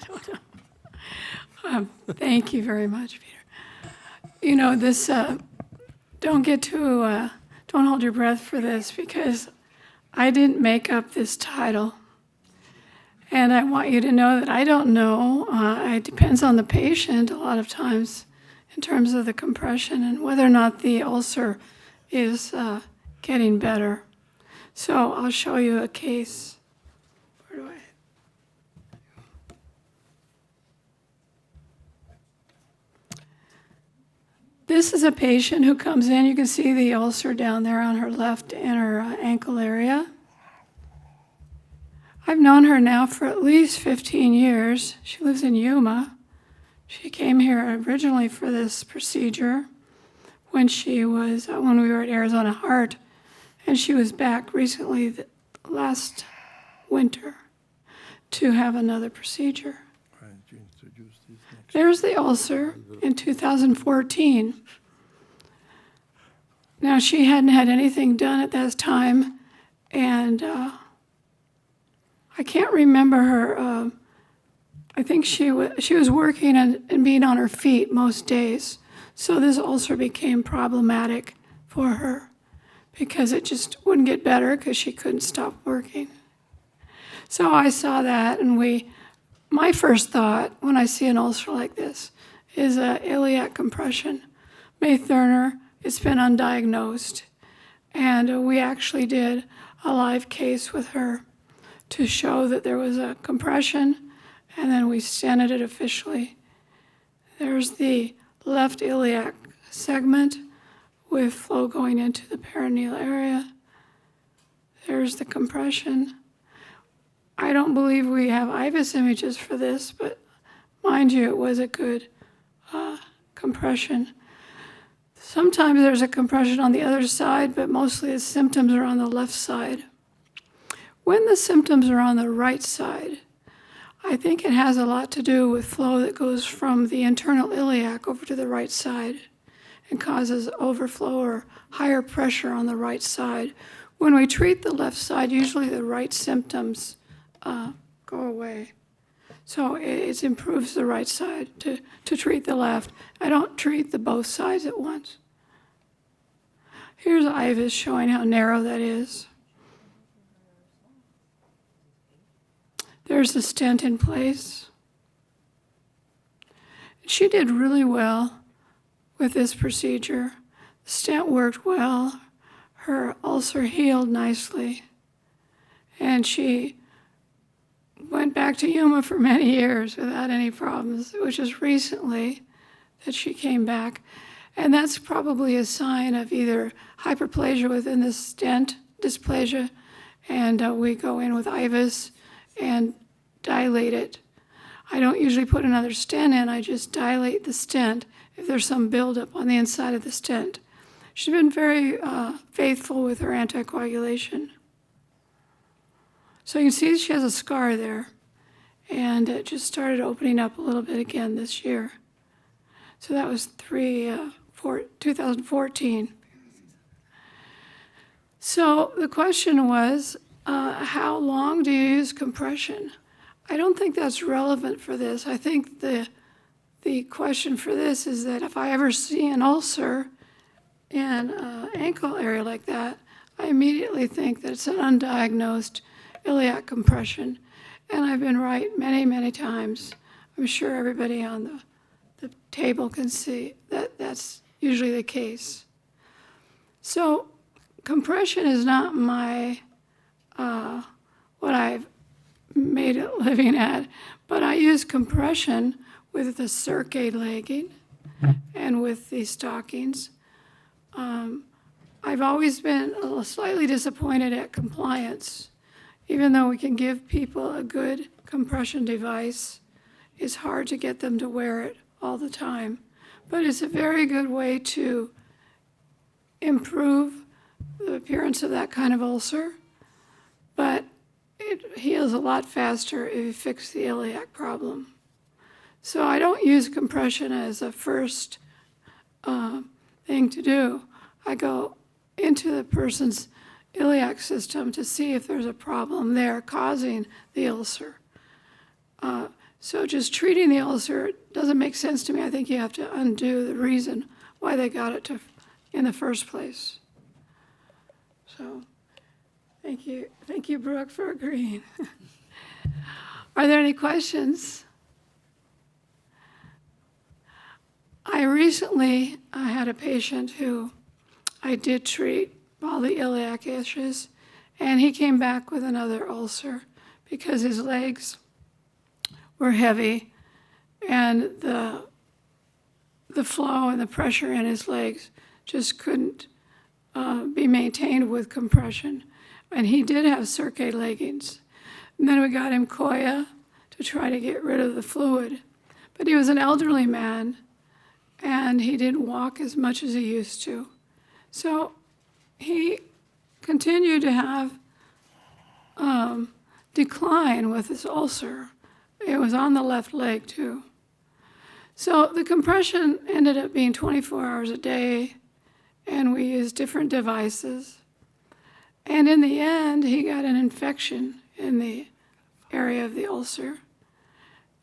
don't know. Thank you very much, Peter. You know, this, don't hold your breath for this, because I didn't make up this title. And I want you to know that I don't know. It depends on the patient a lot of times in terms of the compression and whether or not the ulcer is getting better. So I'll show you a case. Where do I? This is a patient who comes in. You can see the ulcer down there on her left inner ankle area. I've known her now for at least 15 years. She lives in Yuma. She came here originally for this procedure when we were at Arizona Heart, and she was back recently last winter to have another procedure. There's the ulcer in 2014. Now, she hadn't had anything done at that time, and I can't remember her. I think she was working and being on her feet most days. So this ulcer became problematic for her because it just wouldn't get better because she couldn't stop working. So I saw that, and my first thought when I see an ulcer like this is iliac compression. May Thurner, it's been undiagnosed. And we actually did a live case with her to show that there was a compression, and then we stented it officially. There's the left iliac segment with flow going into the perineal area. There's the compression. I don't believe we have IVUS images for this, but mind you, it was a good compression. Sometimes there's a compression on the other side, but mostly the symptoms are on the left side. When the symptoms are on the right side, I think it has a lot to do with flow that goes from the internal iliac over to the right side and causes overflow or higher pressure on the right side. When we treat the left side, usually the right symptoms go away. So it improves the right side to treat the left. I don't treat both sides at once. Here's IVUS showing how narrow that is. There's the stent in place. She did really well with this procedure. The stent worked well. Her ulcer healed nicely. And she went back to Yuma for many years without any problems. It was just recently that she came back. And that's probably a sign of either hyperplasia within the stent, dysplasia, and we go in with IVUS and dilate it. I don't usually put another stent in, I just dilate the stent if there's some buildup on the inside of the stent. She's been very faithful with her anticoagulation. So you can see she has a scar there, and it just started opening up a little bit again this year. So that was 2014. So the question was, how long do you use compression? I don't think that's relevant for this. I think the question for this is that if I ever see an ulcer in an ankle area like that, I immediately think that it's an undiagnosed iliac compression. And I've been right many, many times. I'm sure everybody on the table can see that that's usually the case. So compression is not my what I've made a living at, but I use compression with the circade legging and with the stockings. I've always been slightly disappointed at compliance. Even though we can give people a good compression device, it's hard to get them to wear it all the time. But it's a very good way to improve the appearance of that kind of ulcer, but it heals a lot faster if you fix the iliac problem. So I don't use compression as a first thing to do. I go into the person's iliac system to see if there's a problem there causing the ulcer. So just treating the ulcer doesn't make sense to me. I think you have to undo the reason why they got it in the first place. So thank you, Brooke, for agreeing. Are there any questions? I recently had a patient who I did treat all the iliac issues, and he came back with another ulcer because his legs were heavy, and the flow and the pressure in his legs just couldn't be maintained with compression. And he did have Cirque leggings. And then we got him Koya to try to get rid of the fluid. But he was an elderly man, and he didn't walk as much as he used to. So he continued to have decline with his ulcer. It was on the left leg, too. So the compression ended up being 24 hours a day, and we used different devices. And in the end, he got an infection in the area of the ulcer.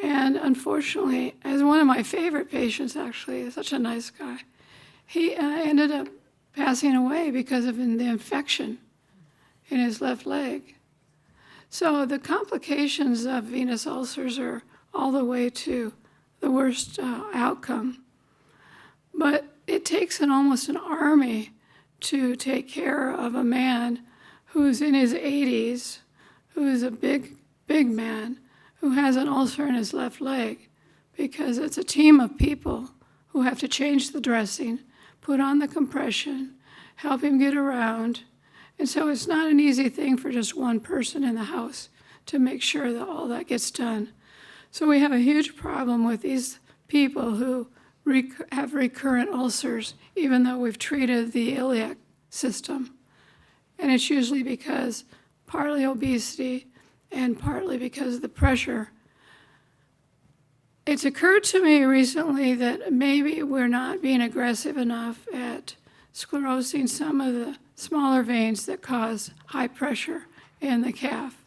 And unfortunately, as one of my favorite patients, actually, such a nice guy, he ended up passing away because of the infection in his left leg. So the complications of venous ulcers are all the way to the worst outcome. But it takes almost an army to take care of a man who's in his 80s, who's a big man, who has an ulcer in his left leg, because it's a team of people who have to change the dressing, put on the compression, help him get around. And so it's not an easy thing for just one person in the house to make sure that all that gets done. So we have a huge problem with these people who have recurrent ulcers, even though we've treated the iliac system. And it's usually because partly obesity and partly because of the pressure. It's occurred to me recently that maybe we're not being aggressive enough at sclerosing some of the smaller veins that cause high pressure in the calf.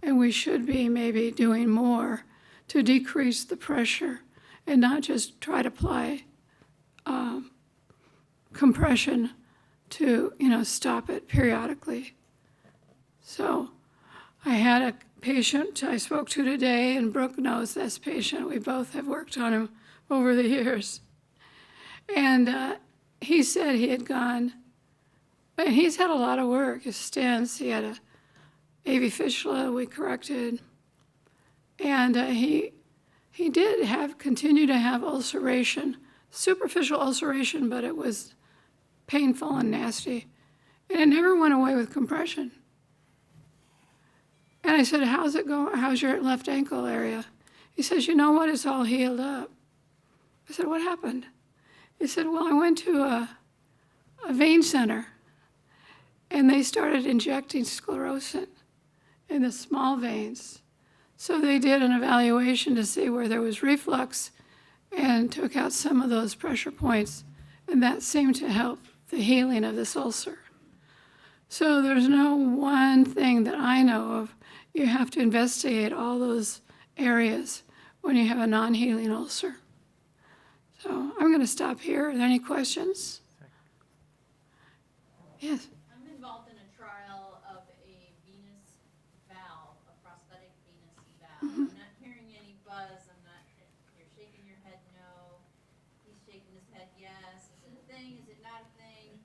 And we should be maybe doing more to decrease the pressure and not just try to apply compression to, stop it periodically. So I had a patient I spoke to today, and Brooke knows this patient. We both have worked on him over the years. And he said he had gone, and he's had a lot of work. His stents, he had a AV fistula we corrected. And he did continue to have ulceration, superficial ulceration, but it was painful and nasty. And it never went away with compression. And I said, how's it going? How's your left ankle area? He says, you know what? It's all healed up. I said, what happened? He said, well, I went to a vein center, and they started injecting sclerosant in the small veins. So they did an evaluation to see where there was reflux and took out some of those pressure points, and that seemed to help the healing of this ulcer. So there's no one thing that I know of. You have to investigate all those areas when you have a non-healing ulcer. So I'm going to stop here. Are there any questions? Yes. I'm involved in a trial of a venous valve, a prosthetic venous valve. Mm-hmm. I'm not hearing any buzz. You're shaking your head no. He's shaking his head yes. Is it a thing? Is it not a thing?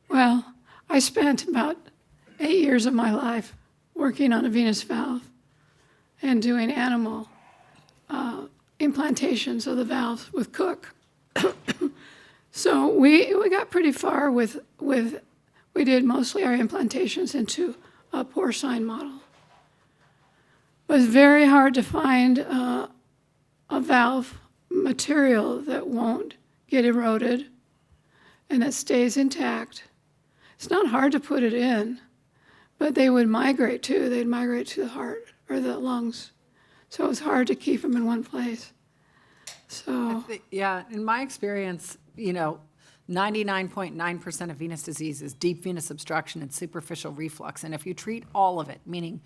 Well, I spent about 8 years of my life working on a venous valve and doing animal implantations of the valves with Cook. So we got pretty far with we did mostly our implantations into a porcine model. It was very hard to find a valve material that won't get eroded and that stays intact. It's not hard to put it in, but they would migrate too. They'd migrate to the heart or the lungs. So it was hard to keep them in one place. So Yeah, in my experience, 99.9% of venous disease is deep venous obstruction and superficial reflux. And if you treat all of it, meaning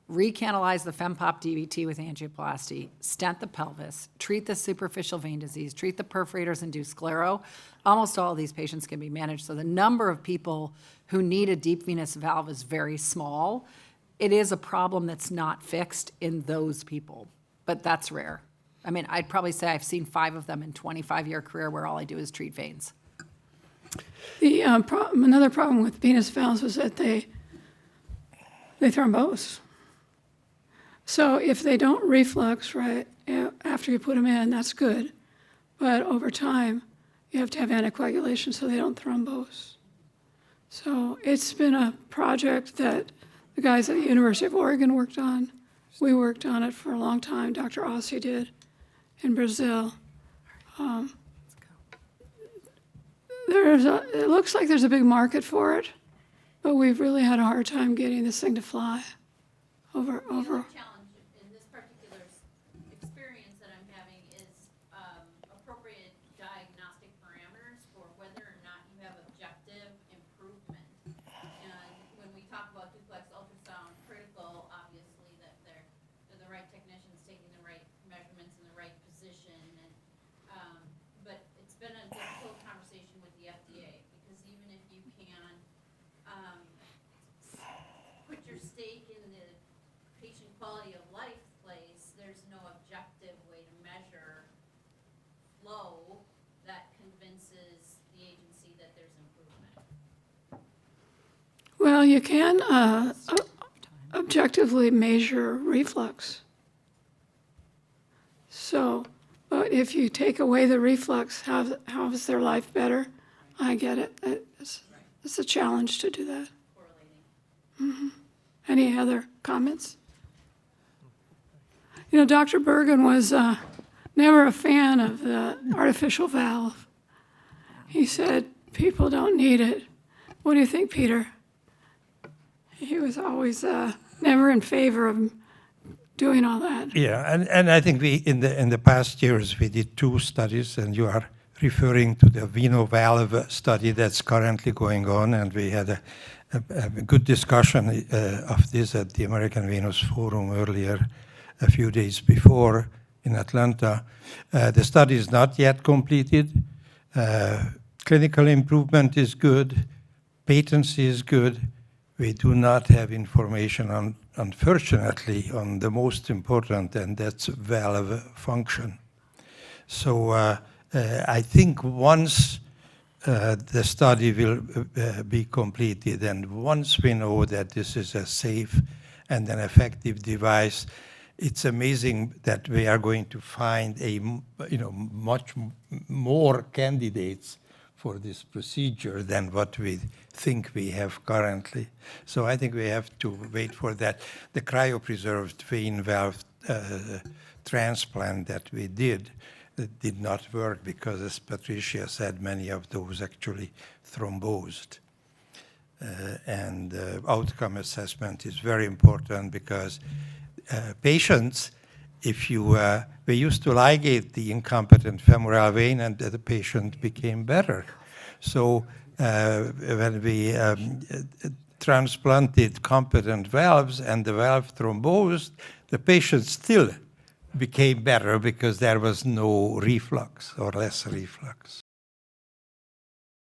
recanalize the FemPop DVT with angioplasty, stent the pelvis, treat the superficial vein disease, treat the perforators-induced sclero, almost all of these patients can be managed. So the number of people who need a deep venous valve is very small. It is a problem that's not fixed in those people, but that's rare. I mean, I'd probably say I've seen 5 of them in 25-year career where all I do is treat veins. Another problem with venous valves is that they thrombose. So if they don't reflux right after you put them in, that's good. But over time, you have to have anticoagulation so they don't thrombose. So it's been a project that the guys at the University of Oregon worked on. We worked on it for a long time. Dr. Ossie did in Brazil. It looks like there's a big market for it, but we've really had a hard time getting this thing to fly over. The other challenge in this particular experience that I'm having is appropriate diagnostic parameters for whether or not you have objective improvement. And when we talk about duplex ultrasound, critical, obviously, that they're the right technicians taking the right measurements in the right position. And but it's been a difficult conversation with the FDA because even if you can put your stake in the patient quality of life place, there's no objective way to measure flow that convinces the agency that there's improvement. Well, you can objectively measure reflux. So, but if you take away the reflux, how is their life better? I get it. It's a challenge to do that. Correlating. Any other comments? You know, Dr. Bergen was never a fan of the artificial valve. He said people don't need it. What do you think, Peter? He was always never in favor of doing all that. Yeah, and I think we in the past years we did 2 studies, and you are referring to the Venous valve study that's currently going on, and we had a good discussion of this at the American Venous Forum earlier, a few days before in Atlanta. The study is not yet completed. Clinical improvement is good. Patency is good. We do not have information on, unfortunately, on the most important, and that's valve function. So I think once the study will be completed, and once we know that this is a safe and an effective device, it's amazing that we are going to find much more candidates for this procedure than what we think we have currently. So I think we have to wait for that. The cryopreserved vein valve transplant that we did not work because, as Patricia said, many of those actually thrombosed. And outcome assessment is very important because patients, if you, we used to ligate the incompetent femoral vein and the patient became better. So when we transplanted competent valves and the valve thrombosed, the patient still became better because there was no reflux or less reflux.